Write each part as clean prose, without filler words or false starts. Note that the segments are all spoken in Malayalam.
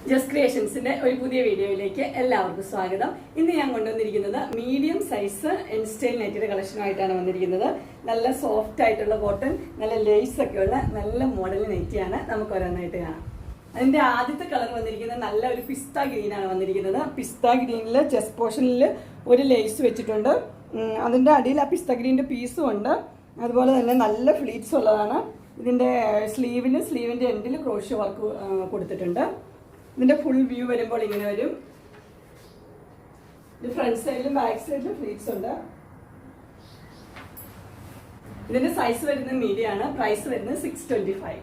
ജസ്റ്റ് ക്രിയേഷൻസിന്റെ ഒരു പുതിയ വീഡിയോയിലേക്ക് എല്ലാവർക്കും സ്വാഗതം. ഇന്ന് ഞാൻ കൊണ്ടുവന്നിരിക്കുന്നത് മീഡിയം സൈസ് എൻ സ്റ്റൈൽ നെറ്റിന്റെ കളക്ഷനുമായിട്ടാണ് വന്നിരിക്കുന്നത്. നല്ല സോഫ്റ്റ് ആയിട്ടുള്ള കോട്ടൺ, നല്ല ലേസ് ഒക്കെ ഉള്ള നല്ല മോഡൽ നെറ്റിയാണ്. നമുക്ക് ഓരോന്നായിട്ട് കാണാം. അതിന്റെ ആദ്യത്തെ കളർ വന്നിരിക്കുന്നത് നല്ല ഒരു പിസ്ത ഗ്രീൻ ആണ് വന്നിരിക്കുന്നത്. പിസ്ത ഗ്രീനിൽ ചെസ്റ്റ് പോർഷനിൽ ഒരു ലേസ് വെച്ചിട്ടുണ്ട്. അതിന്റെ അടിയിൽ ആ പിസ്ത ഗ്രീനിന്റെ പീസും ഉണ്ട്. അതുപോലെ തന്നെ നല്ല ഫ്ലീറ്റ്സ് ഉള്ളതാണ്. ഇതിന്റെ സ്ലീവിന്റെ എൻഡിൽ ക്രോഷ്യോ വർക്ക് കൊടുത്തിട്ടുണ്ട്. ഇതിന്റെ ഫുൾ വ്യൂ വരുമ്പോൾ ഇങ്ങനെ വരും. ഇത് ഫ്രണ്ട് സൈഡിലും ബാക്ക് സൈഡിലും ഫ്ലീറ്റ്സ് ഉണ്ട്. ഇതിന്റെ സൈസ് വരുന്നത് മീഡിയം ആണ്. പ്രൈസ് വരുന്നത് 625.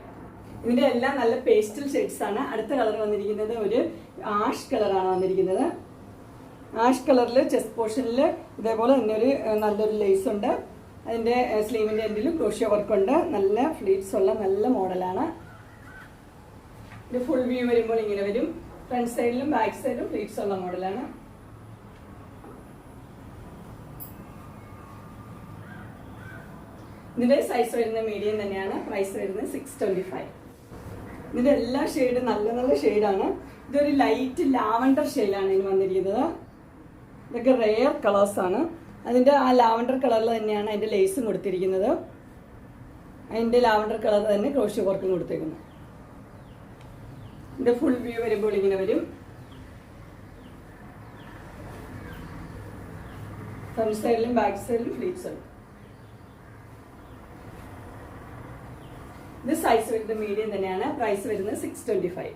ഇതിന്റെ എല്ലാം നല്ല പേസ്റ്റൽ ഷെയ്ഡ്സ് ആണ്. അടുത്ത കളർ വന്നിരിക്കുന്നത് ഒരു ആഷ് കളറാണ് വന്നിരിക്കുന്നത്. ആഷ് കളറിൽ ചെസ്റ്റ് പോർഷനിൽ ഇതേപോലെ തന്നെ ഒരു നല്ലൊരു ലേസ് ഉണ്ട്. അതിന്റെ സ്ലീവിന്റെ എൻഡിലും ക്രോഷ്യോ വർക്ക് ഉണ്ട്. നല്ല ഫ്ലീറ്റ്സ് ഉള്ള നല്ല മോഡലാണ്. ഇത് ഫുൾ വ്യൂ വരുമ്പോൾ ഇങ്ങനെ വരും. ഫ്രണ്ട് സൈഡിലും ബാക്ക് സൈഡിലും ഫ്ലീറ്റ്സ് ഉള്ള മോഡലാണ്. ഇതിന്റെ സൈസ് വരുന്നത് മീഡിയം തന്നെയാണ്. പ്രൈസ് വരുന്നത് 625. ഇതിന്റെ എല്ലാ ഷെയ്ഡും നല്ല നല്ല ഷെയ്ഡാണ്. ഇതൊരു ലൈറ്റ് ലാവണ്ടർ ഷെയ്ഡാണ് ഇതിന് വന്നിരിക്കുന്നത്. ഇതൊക്കെ റെയർ കളേഴ്സ് ആണ്. അതിന്റെ ആ ലാവണ്ടർ കളറിൽ തന്നെയാണ് അതിന്റെ ലേസും കൊടുത്തിരിക്കുന്നത്. അതിന്റെ ലാവണ്ടർ കളർ തന്നെ ക്രോഷ്യോ വർക്കും കൊടുത്തേക്കുന്നത്. ഇതിന്റെ ഫുൾ വ്യൂ വരുമ്പോൾ ഇങ്ങനെ വരും. ഫ്രണ്ട് സൈഡിലും ബാക്ക് സൈഡിലും ഫ്ലീറ്റ്സ് ഉണ്ട്. ഇത് സൈസ് വരുന്നത് മീഡിയം തന്നെയാണ്. പ്രൈസ് വരുന്നത് 625.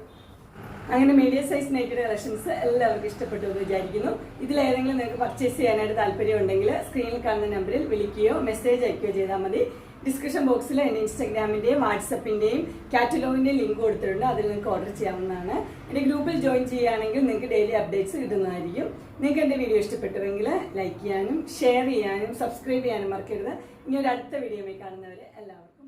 അങ്ങനെ മീഡിയം സൈസ് നൈറ്റിയുടെ കളക്ഷൻസ് എല്ലാവർക്കും ഇഷ്ടപ്പെട്ടു എന്ന് വിചാരിക്കുന്നു. ഇതിലേതെങ്കിലും നിങ്ങൾക്ക് പർച്ചേസ് ചെയ്യാനായിട്ട് താല്പര്യം ഉണ്ടെങ്കിൽ സ്ക്രീനിൽ കാണുന്ന നമ്പറിൽ വിളിക്കുകയോ മെസ്സേജ് അയക്കുകയോ ചെയ്താൽ മതി. ഡിസ്ക്രിപ്ഷൻ ബോക്സിൽ എൻ്റെ ഇൻസ്റ്റാഗ്രാമിൻ്റെയും വാട്സപ്പിൻ്റെയും കാറ്റലോഗിൻ്റെയും ലിങ്ക് കൊടുത്തിട്ടുണ്ട്. അതിൽ നിങ്ങൾക്ക് ഓർഡർ ചെയ്യാവുന്നതാണ്. എൻ്റെ ഗ്രൂപ്പിൽ ജോയിൻ ചെയ്യുകയാണെങ്കിൽ നിങ്ങൾക്ക് ഡെയിലി അപ്ഡേറ്റ്സ് കിട്ടുന്നതായിരിക്കും. നിങ്ങൾക്ക് എൻ്റെ വീഡിയോ ഇഷ്ടപ്പെട്ടുവെങ്കിൽ ലൈക്ക് ചെയ്യാനും ഷെയർ ചെയ്യാനും സബ്സ്ക്രൈബ് ചെയ്യാനും മറക്കരുത്. ഇനി ഒരു അടുത്ത വീഡിയോയിൽ കാണുന്നവരെ എല്ലാവർക്കും